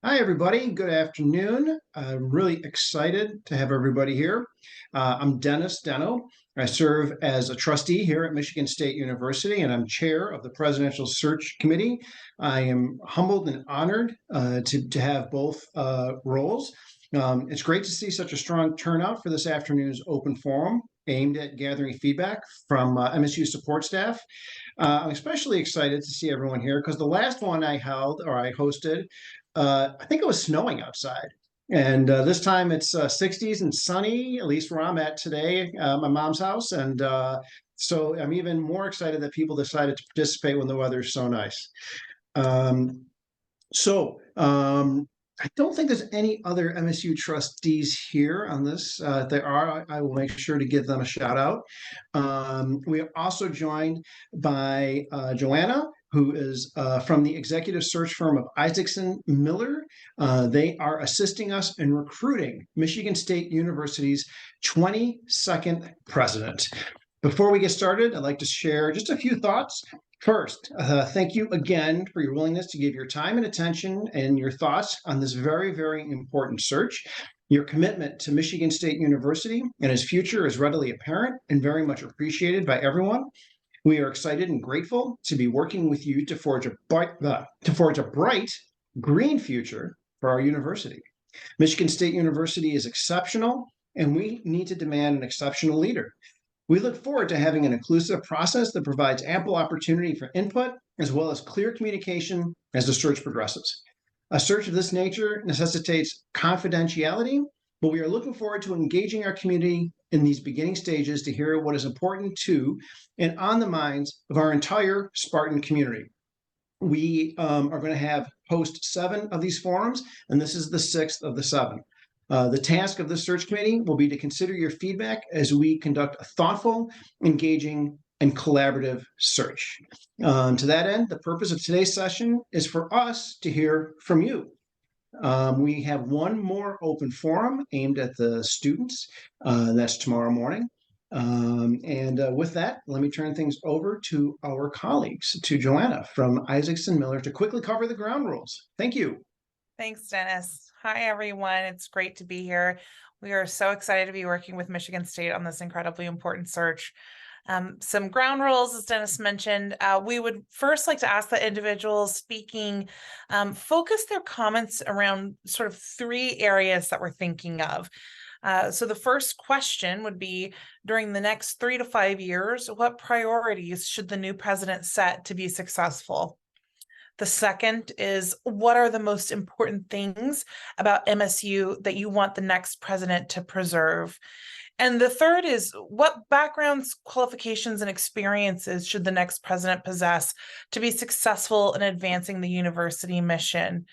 Hi, everybody. Good afternoon. I'm really excited to have everybody here. I'm Dennis Deno. I serve as a trustee here at Michigan State University, and I'm chair of the Presidential Search Committee. I am humbled and honored to have both roles. It's great to see such a strong turnout for this afternoon's open forum aimed at gathering feedback from MSU support staff. I'm especially excited to see everyone here because the last one I hosted, I think it was snowing outside. And this time it's 60s and sunny, at least where I'm at today, my mom's house. And so I'm even more excited that people decided to participate when the weather's so nice. Um, so I don't think there's any other MSU trustees here on this. If there are, I will make sure to give them a shout out. We are also joined by Joanna, who is from the executive search firm of Isaacson Miller. They are assisting us in recruiting Michigan State University's 22nd president. Before we get started, I'd like to share just a few thoughts. First, thank you again for your willingness to give your time and attention and your thoughts on this very, very important search. Your commitment to Michigan State University and its future is readily apparent and very much appreciated by everyone. We are excited and grateful to be working with you to forge a bright green future for our university. Michigan State University is exceptional, and we need to demand an exceptional leader. We look forward to having an inclusive process that provides ample opportunity for input, as well as clear communication as the search progresses. A search of this nature necessitates confidentiality, but we are looking forward to engaging our community in these beginning stages to hear what is important to and on the minds of our entire Spartan community. We are going to host 7 of these forums, and this is the 6th of the 7. The task of the search committee will be to consider your feedback as we conduct a thoughtful, engaging, and collaborative search. To that end, the purpose of today's session is for us to hear from you. We have one more open forum aimed at the students. That's tomorrow morning. With that, let me turn things over to our colleagues, to Joanna from Isaacson Miller, to quickly cover the ground rules. Thank you. Thanks, Dennis. Hi, everyone. It's great to be here. We are so excited to be working with Michigan State on this incredibly important search. Some ground rules, as Dennis mentioned. We would first like to ask that individuals speaking focus their comments around sort of 3 areas that we're thinking of. So the first question would be, during the next 3 to 5 years, what priorities should the new president set to be successful? The second is, what are the most important things about MSU that you want the next president to preserve? And the third is, what backgrounds, qualifications, and experiences should the next president possess to be successful in advancing the university mission?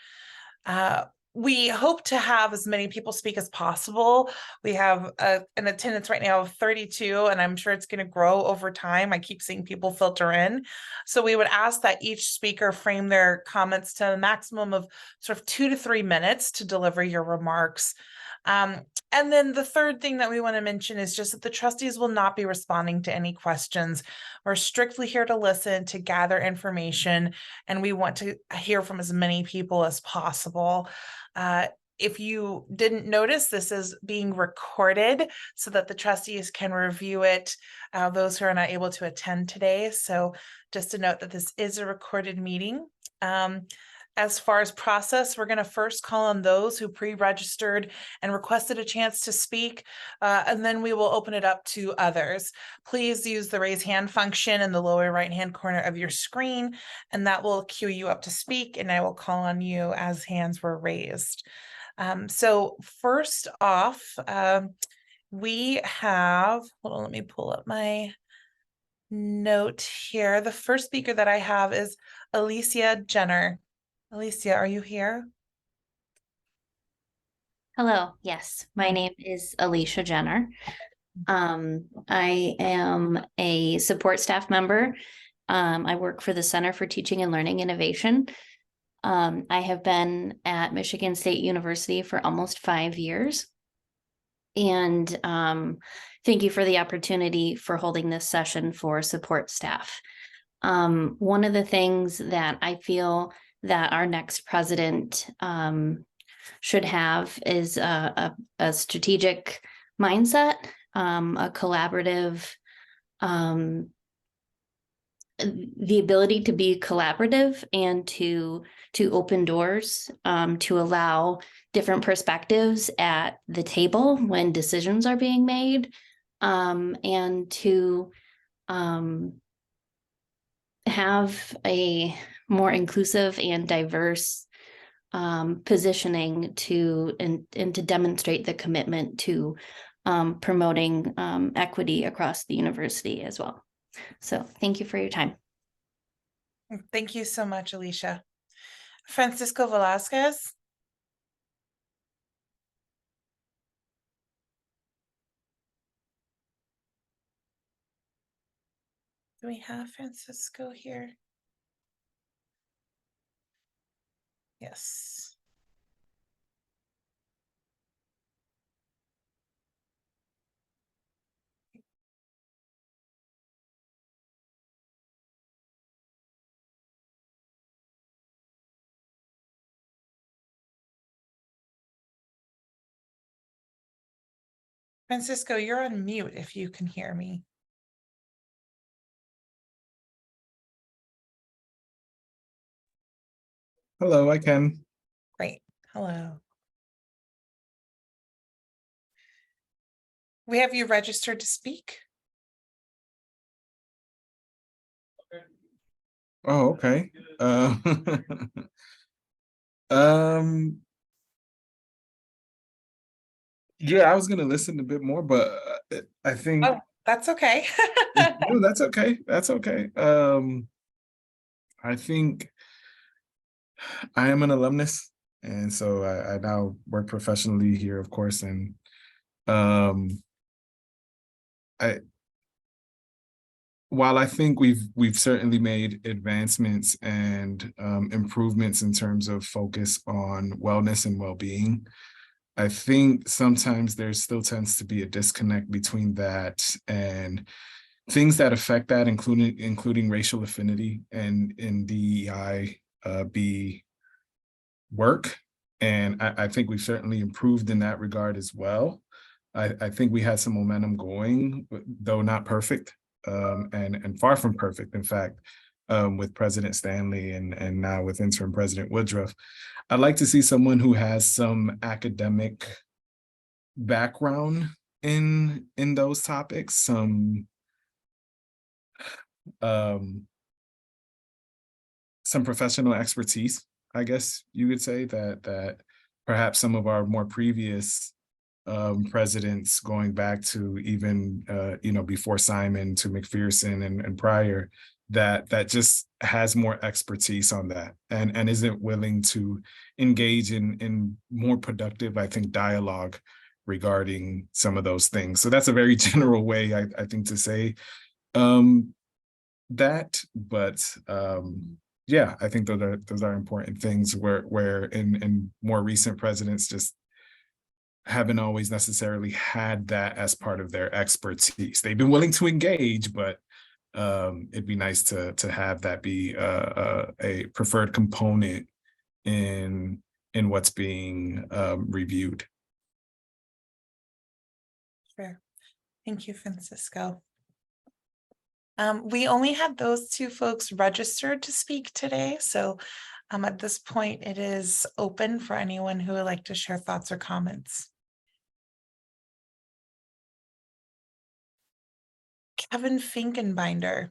We hope to have as many people speak as possible. We have an attendance right now of 32, and I'm sure it's going to grow over time. I keep seeing people filter in. So we would ask that each speaker frame their comments to a maximum of sort of 2 to 3 minutes to deliver your remarks. And then the third thing that we want to mention is just that the trustees will not be responding to any questions. We're strictly here to listen, to gather information, and we want to hear from as many people as possible. If you didn't notice, this is being recorded so that the trustees can review it, those who are not able to attend today. So just to note that this is a recorded meeting. As far as process, we're going to first call on those who pre-registered and requested a chance to speak, and then we will open it up to others. Please use the raise hand function in the lower right-hand corner of your screen, and that will queue you up to speak, and I will call on you as hands were raised. So first off, we have, hold on, let me pull up my note here. The first speaker that I have is Alicia Jenner. Alicia, are you here? Hello. Yes, my name is Alicia Jenner. I am a support staff member. I work for the Center for Teaching and Learning Innovation. I have been at Michigan State University for almost 5 years. And thank you for the opportunity for holding this session for support staff. One of the things that I feel that our next president should have is a strategic mindset, a collaborative, the ability to be collaborative and to open doors, to allow different perspectives at the table when decisions are being made, and to have a more inclusive and diverse positioning and to demonstrate the commitment to promoting equity across the university as well. So thank you for your time. Thank you so much, Alicia. Francisco Velasquez. Do we have Francisco here? Yes. Francisco, you're on mute if you can hear me. Hello, I can. Great. Hello. We have you registered to speak. Oh, okay. Um, yeah, I was gonna listen a bit more, but I think Oh, that's okay. no, that's okay. That's okay. I think I am an alumnus, and so I now work professionally here, of course, and I while I think we've certainly made advancements and improvements in terms of focus on wellness and well-being, I think sometimes there still tends to be a disconnect between that and things that affect that, including racial affinity and in DEI be work. And I think we've certainly improved in that regard as well. I think we had some momentum going, though not perfect, and far from perfect, in fact, with President Stanley and now with interim President Woodruff. I'd like to see someone who has some academic background in those topics, some professional expertise, I guess you could say, that perhaps some of our more previous presidents, going back to even before Simon to McPherson and prior, that just has more expertise on that and isn't willing to engage in more productive, I think, dialogue regarding some of those things. So that's a very general way, I think, to say that, but yeah, I think those are important things where in more recent presidents just haven't always necessarily had that as part of their expertise. They've been willing to engage, but it'd be nice to have that be a preferred component in what's being reviewed. Sure. Thank you, Francisco. We only had those two folks registered to speak today, so at this point, it is open for anyone who would like to share thoughts or comments. Kevin Finkenbinder.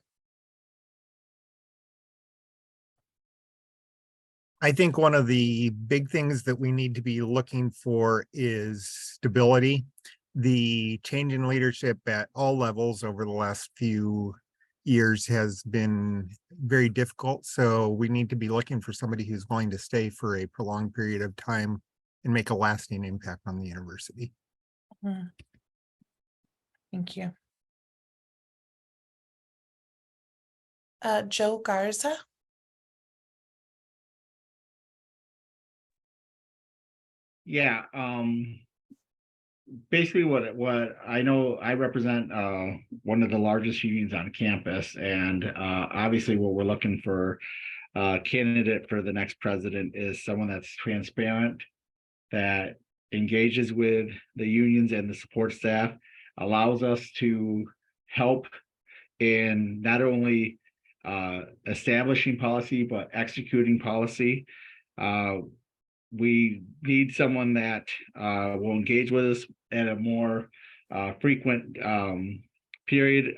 I think one of the big things that we need to be looking for is stability. The change in leadership at all levels over the last few years has been very difficult. So we need to be looking for somebody who's going to stay for a prolonged period of time and make a lasting impact on the university. Thank you. Joe Garza. Yeah, basically what I know, I represent one of the largest unions on campus, and obviously what we're looking for candidate for the next president is someone that's transparent, that engages with the unions and the support staff, allows us to help in not only establishing policy, but executing policy. We need someone that will engage with us at a more frequent period.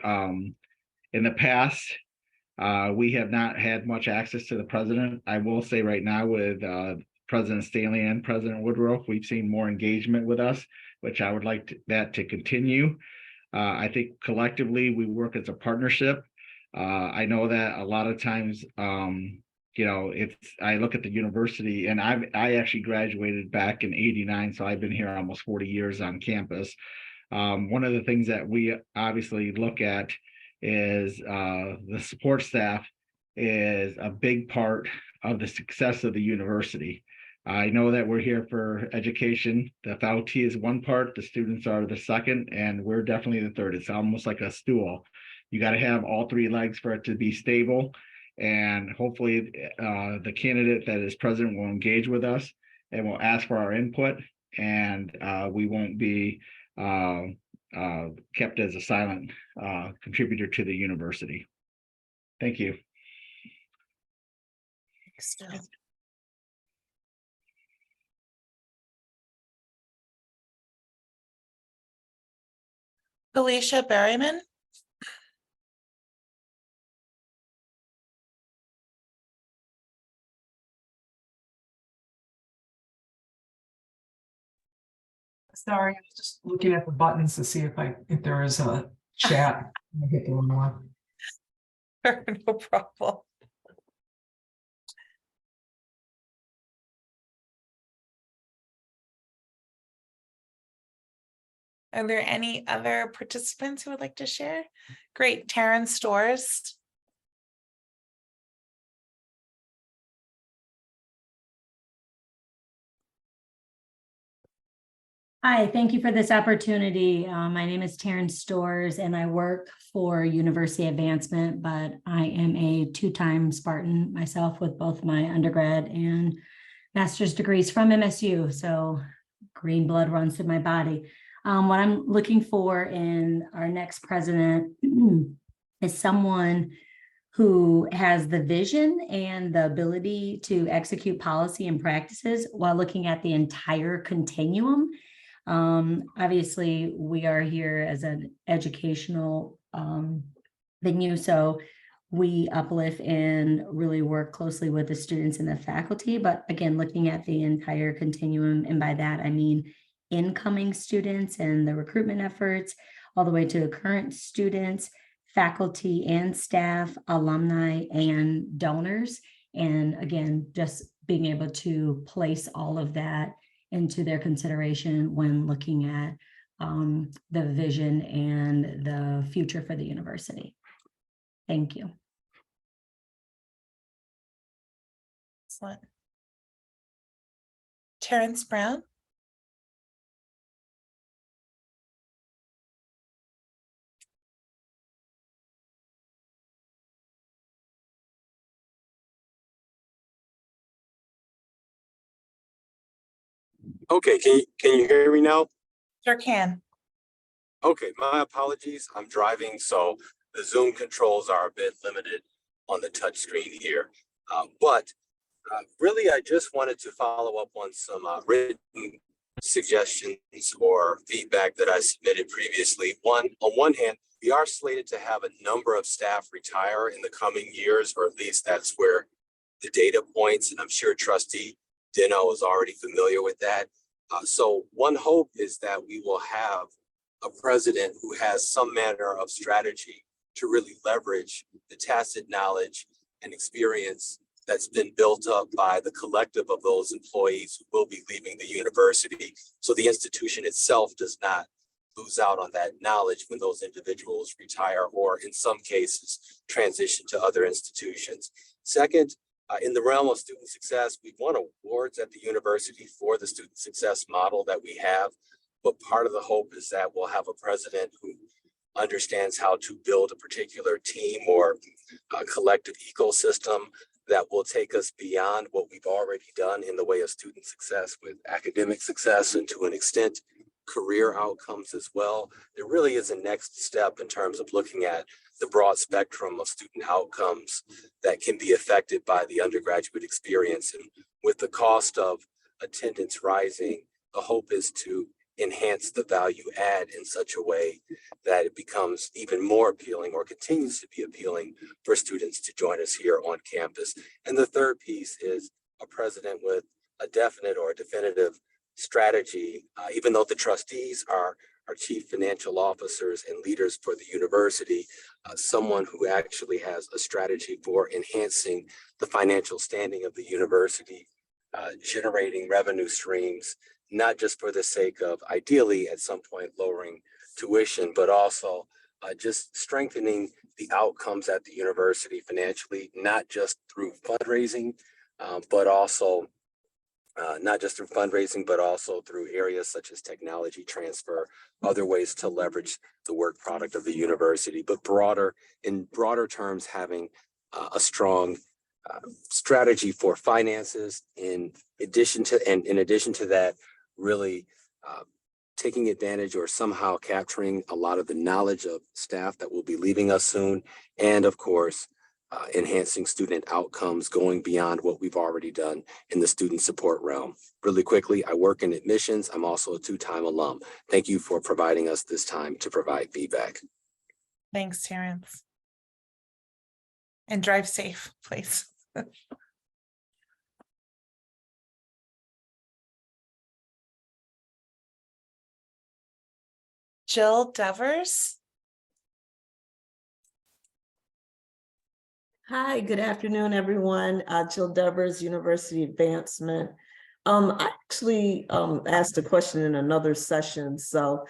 In the past, we have not had much access to the president. I will say right now with President Staley and President Woodruff, we've seen more engagement with us, which I would like that to continue. I think collectively we work as a partnership. I know that a lot of times, I look at the university, and I actually graduated back in '89, so I've been here almost 40 years on campus. One of the things that we obviously look at is the support staff is a big part of the success of the university. I know that we're here for education. The faculty is one part, the students are the second, and we're definitely the third. It's almost like a stool. You got to have all three legs for it to be stable. And hopefully the candidate that is president will engage with us and will ask for our input, and we won't be kept as a silent contributor to the university. Thank you. Alicia Berryman. Sorry, I was just looking at the buttons to see if there is a chat. I hit the wrong one. No problem. Are there any other participants who would like to share? Great, Taryn Stores. Hi, thank you for this opportunity. My name is Taryn Stores and I work for University Advancement, but I am a two-time Spartan myself with both my undergrad and master's degrees from MSU. So green blood runs through my body. What I'm looking for in our next president is someone who has the vision and the ability to execute policy and practices while looking at the entire continuum. Obviously, we are here as an educational venue, so we uplift and really work closely with the students and the faculty, but again, looking at the entire continuum, and by that I mean incoming students and the recruitment efforts, all the way to current students, faculty and staff, alumni and donors, and again, just being able to place all of that into their consideration when looking at the vision and the future for the university. Thank you. Excellent. Terrence Brown. Okay, can you hear me now? Sure can. Okay, my apologies. I'm driving, so the Zoom controls are a bit limited on the touch screen here. But really, I just wanted to follow up on some written suggestions or feedback that I submitted previously. On one hand, we are slated to have a number of staff retire in the coming years, or at least that's where the data points, and I'm sure Trustee Dino is already familiar with that. So one hope is that we will have a president who has some manner of strategy to really leverage the tacit knowledge and experience that's been built up by the collective of those employees who will be leaving the university. So the institution itself does not lose out on that knowledge when those individuals retire, or in some cases, transition to other institutions. Second, in the realm of student success, we've won awards at the university for the student success model that we have. But part of the hope is that we'll have a president who understands how to build a particular team or a collective ecosystem that will take us beyond what we've already done in the way of student success with academic success and to an extent career outcomes as well. There really is a next step in terms of looking at the broad spectrum of student outcomes that can be affected by the undergraduate experience. And with the cost of attendance rising, the hope is to enhance the value add in such a way that it becomes even more appealing or continues to be appealing for students to join us here on campus. And the third piece is a president with a definite or a definitive strategy, even though the trustees are our chief financial officers and leaders for the university, someone who actually has a strategy for enhancing the financial standing of the university, generating revenue streams, not just for the sake of ideally at some point lowering tuition, but also just strengthening the outcomes at the university financially, not just through fundraising, but also through areas such as technology transfer, other ways to leverage the work product of the university, but in broader terms, having a strong strategy for finances in addition to that, really taking advantage or somehow capturing a lot of the knowledge of staff that will be leaving us soon. And of course, enhancing student outcomes, going beyond what we've already done in the student support realm. Really quickly, I work in admissions. I'm also a two-time alum. Thank you for providing us this time to provide feedback. Thanks, Terrence. And drive safe, please. Jill Devers. Hi, good afternoon, everyone. Jill Devers, University Advancement. I actually asked a question in another session, so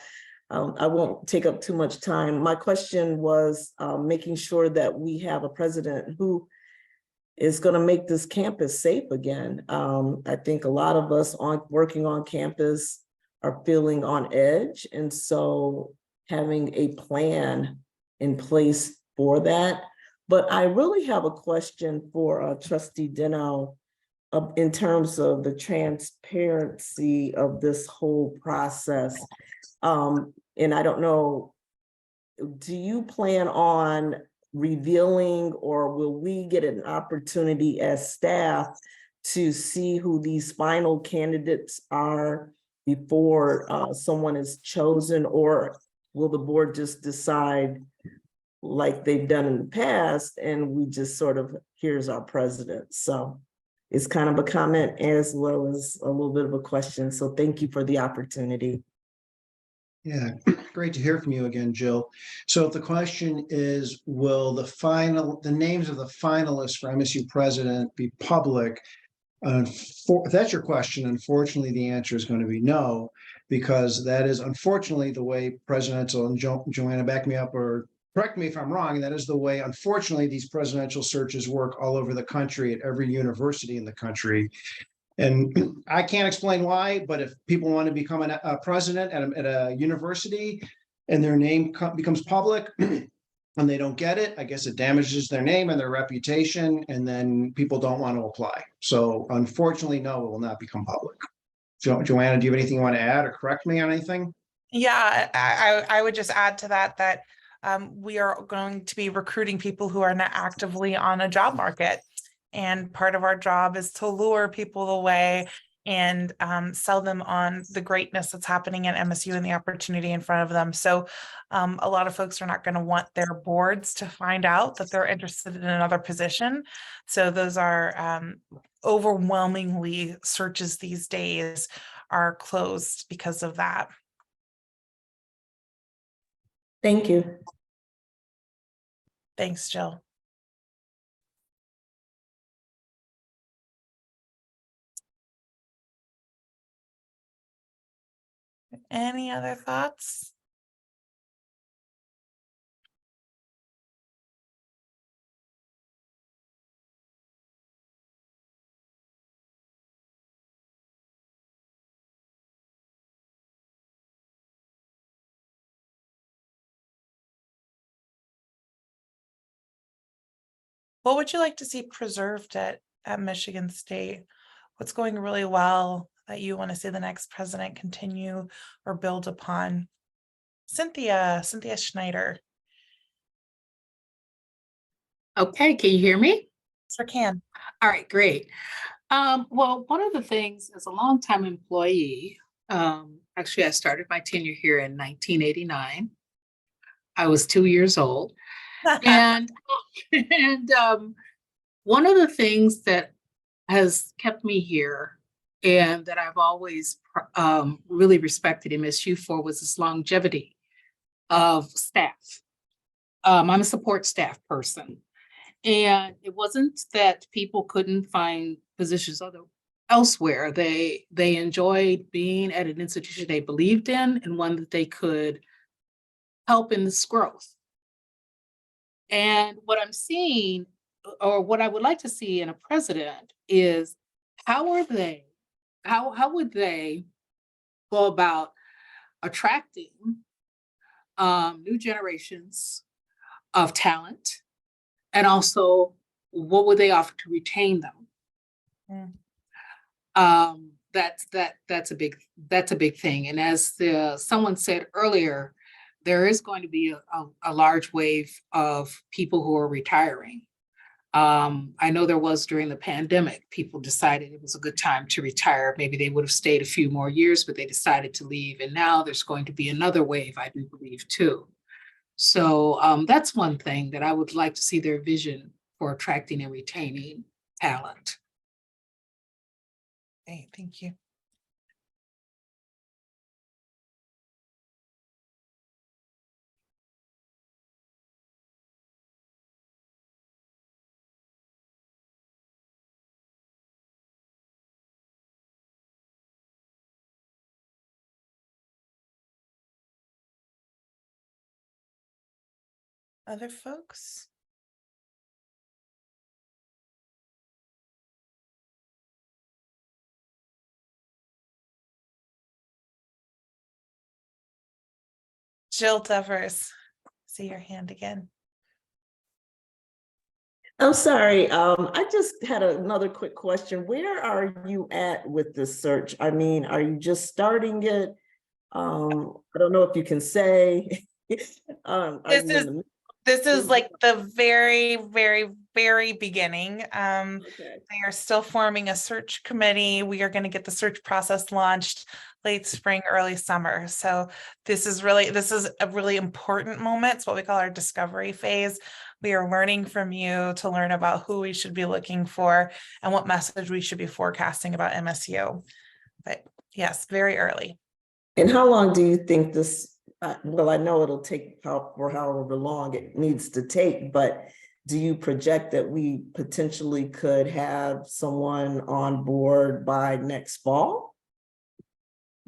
I won't take up too much time. My question was making sure that we have a president who is going to make this campus safe again. I think a lot of us working on campus are feeling on edge, and so having a plan in place for that. But I really have a question for Trustee Deno in terms of the transparency of this whole process. And I don't know, do you plan on revealing, or will we get an opportunity as staff to see who these final candidates are before someone is chosen, or will the board just decide like they've done in the past and we just sort of, here's our president? So it's kind of a comment as well as a little bit of a question. So thank you for the opportunity. Yeah, great to hear from you again, Jill. So if the question is, will the names of the finalists for MSU president be public? If that's your question, unfortunately, the answer is going to be no, because that is unfortunately the way presidential, and Joanna, back me up or correct me if I'm wrong, that is the way, unfortunately, these presidential searches work all over the country at every university in the country. And I can't explain why, but if people want to become a president at a university and their name becomes public and they don't get it, I guess it damages their name and their reputation, and then people don't want to apply. So unfortunately, no, it will not become public. Joanna, do you have anything you want to add or correct me on anything? Yeah, I would just add to that we are going to be recruiting people who are not actively on a job market. And part of our job is to lure people away and sell them on the greatness that's happening at MSU and the opportunity in front of them. So a lot of folks are not going to want their boards to find out that they're interested in another position. So those are overwhelmingly, searches these days are closed because of that. Thank you. Thanks, Jill. Any other thoughts? What would you like to see preserved at Michigan State? What's going really well that you want to see the next president continue or build upon? Cynthia Schneider. Okay, can you hear me? Sure can. All right, great. Well, one of the things as a longtime employee, actually I started my tenure here in 1989. I was 2 years old. And, one of the things that has kept me here and that I've always really respected MSU for was this longevity of staff. I'm a support staff person. And it wasn't that people couldn't find positions elsewhere. They enjoyed being at an institution they believed in and one that they could help in this growth. And what I'm seeing, or what I would like to see in a president, is how would they go about attracting new generations of talent, and also what would they offer to retain them? That's a big thing. And as someone said earlier, there is going to be a large wave of people who are retiring. I know there was during the pandemic, people decided it was a good time to retire. Maybe they would have stayed a few more years, but they decided to leave. And now there's going to be another wave, I do believe, too. So that's one thing that I would like to see their vision for attracting and retaining talent. Great, thank you. Other folks? Jill Devers, see your hand again. I'm sorry. I just had another quick question. Where are you at with this search? I mean, are you just starting it? I don't know if you can say. This is like the very beginning. Okay. They are still forming a search committee. We are going to get the search process launched late spring, early summer. So this is a really important moment. It's what we call our discovery phase. We are learning from you to learn about who we should be looking for and what message we should be forecasting about MSU. But yes, very early. And how long do you think this, well, I know it'll take for however long it needs to take, but do you project that we potentially could have someone on board by next fall?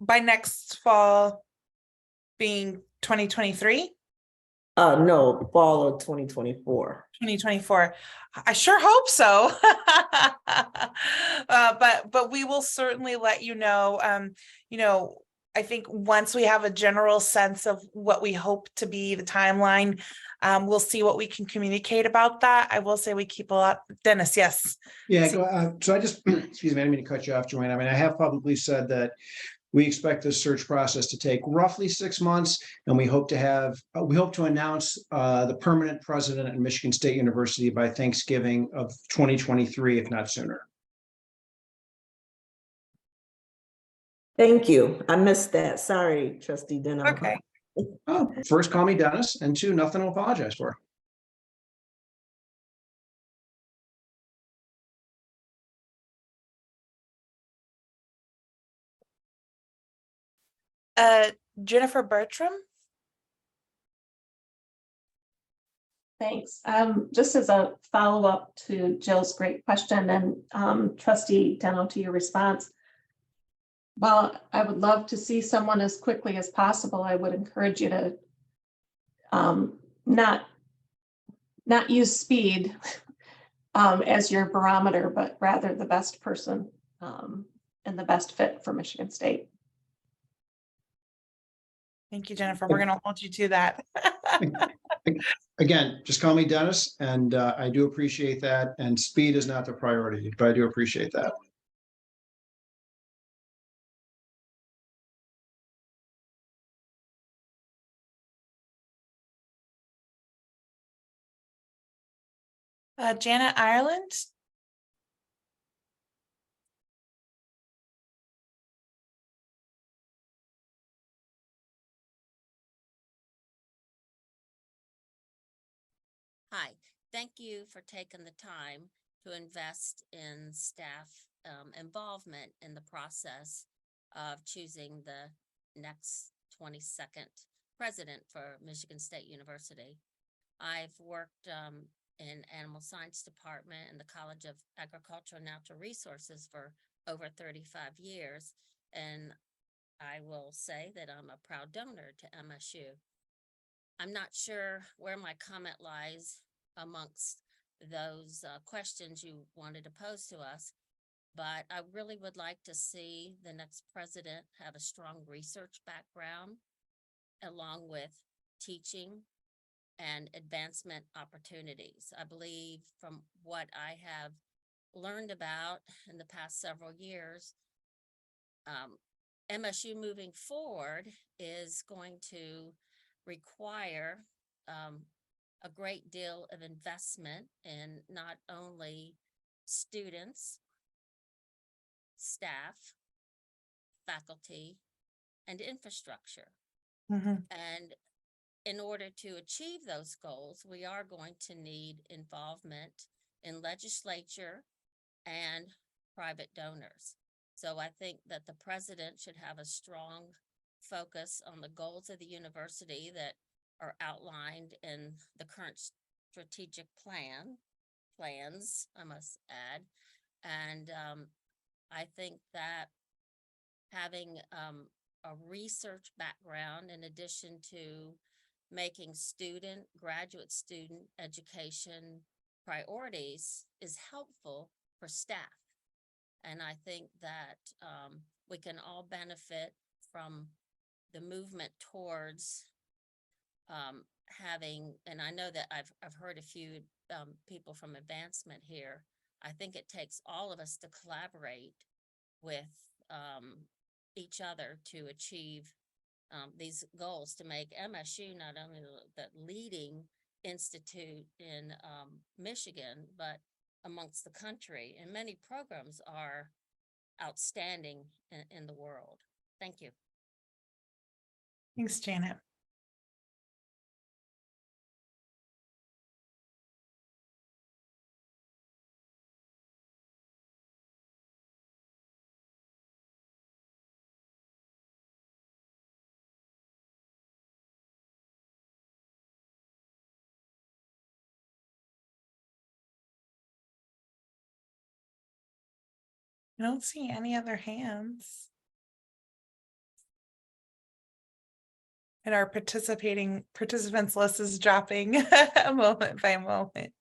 By next fall being 2023? No, fall of 2024. 2024. I sure hope so. But we will certainly let you know. I think once we have a general sense of what we hope to be the timeline, we'll see what we can communicate about that. I will say we keep a lot. Dennis, yes. Yeah, so I just, excuse me, I didn't mean to cut you off, Joanne. I mean, I have publicly said that we expect this search process to take roughly 6 months, and we hope to announce the permanent president at Michigan State University by Thanksgiving of 2023, if not sooner. Thank you. I missed that. Sorry, Trustee Deno. Okay. Oh, first, call me Dennis, and 2, nothing to apologize for. Jennifer Bertram. Thanks. Just as a follow-up to Jill's great question and Trustee Deno, to your response, while I would love to see someone as quickly as possible, I would encourage you to not use speed as your barometer, but rather the best person and the best fit for Michigan State. Thank you, Jennifer. We're going to hold you to that. Again, just call me Dennis, and I do appreciate that. And speed is not the priority, but I do appreciate that. Janet Ireland. Hi, thank you for taking the time to invest in staff involvement in the process of choosing the next 22nd president for Michigan State University. I've worked in animal science department in the College of Agriculture and Natural Resources for over 35 years, and I will say that I'm a proud donor to MSU. I'm not sure where my comment lies amongst those questions you wanted to pose to us, but I really would like to see the next president have a strong research background along with teaching and advancement opportunities. I believe from what I have learned about in the past several years, MSU moving forward is going to require a great deal of investment in not only students, staff, faculty, and infrastructure. And in order to achieve those goals, we are going to need involvement in legislature and private donors. So I think that the president should have a strong focus on the goals of the university that are outlined in the current strategic plans, I must add. And I think that having a research background in addition to making graduate student education priorities is helpful for staff. And I think that we can all benefit from the movement towards having, and I know that I've heard a few people from advancement here. I think it takes all of us to collaborate with each other to achieve these goals, to make MSU not only the leading institute in Michigan, but amongst the country. And many programs are outstanding in the world. Thank you. Thanks, Janet. I don't see any other hands. And our participants list is dropping moment by moment.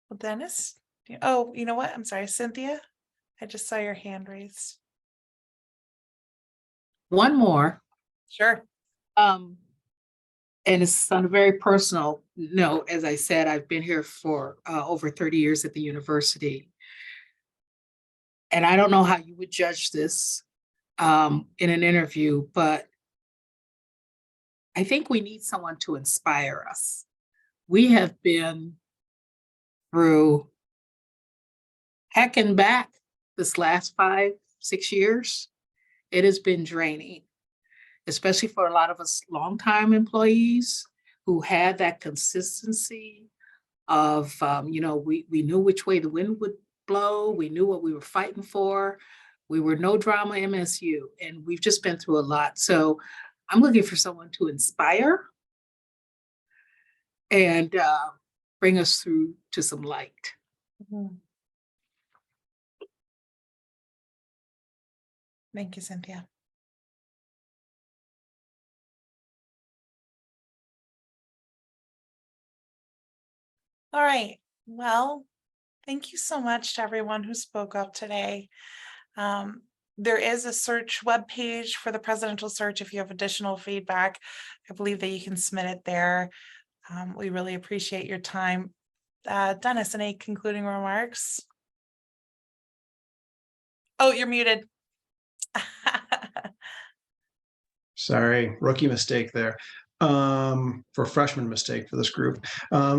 Well, Dennis, oh, you know what? I'm sorry, Cynthia. I just saw your hand raised. One more. Sure. And it's on a very personal note. As I said, I've been here for over 30 years at the university. And I don't know how you would judge this in an interview, but I think we need someone to inspire us. We have been through heck and back this last 5-6 years. It has been draining, especially for a lot of us longtime employees who had that consistency of, we knew which way the wind would blow. We knew what we were fighting for. We were no drama MSU, and we've just been through a lot. So I'm looking for someone to inspire and bring us through to some light. Thank you, Cynthia. All right, Well, thank you so much to everyone who spoke up today. There is a search webpage for the presidential search. If you have additional feedback, I believe that you can submit it there. We really appreciate your time. Dennis, any concluding remarks? Oh, you're muted. Sorry, rookie mistake there. For freshman mistake for this group.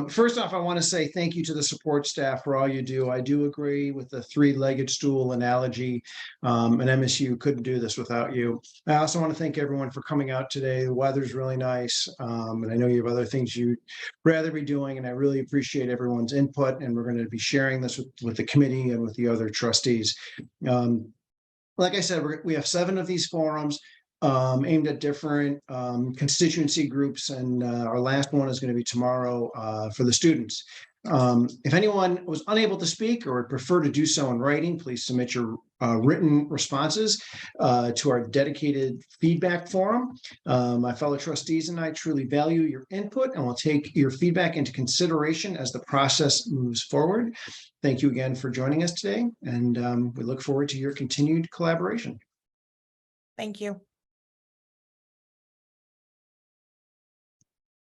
First off, I want to say thank you to the support staff for all you do. I do agree with the three-legged stool analogy. And MSU couldn't do this without you. I also want to thank everyone for coming out today. The weather's really nice. And I know you have other things you'd rather be doing, and I really appreciate everyone's input. And we're going to be sharing this with the committee and with the other trustees. Like I said, we have 7 of these forums. Aimed at different constituency groups, and our last one is going to be tomorrow for the students. If anyone was unable to speak or would prefer to do so in writing, please submit your written responses to our dedicated feedback forum. My fellow trustees and I truly value your input, and we'll take your feedback into consideration as the process moves forward. Thank you again for joining us today, and we look forward to your continued collaboration. Thank you.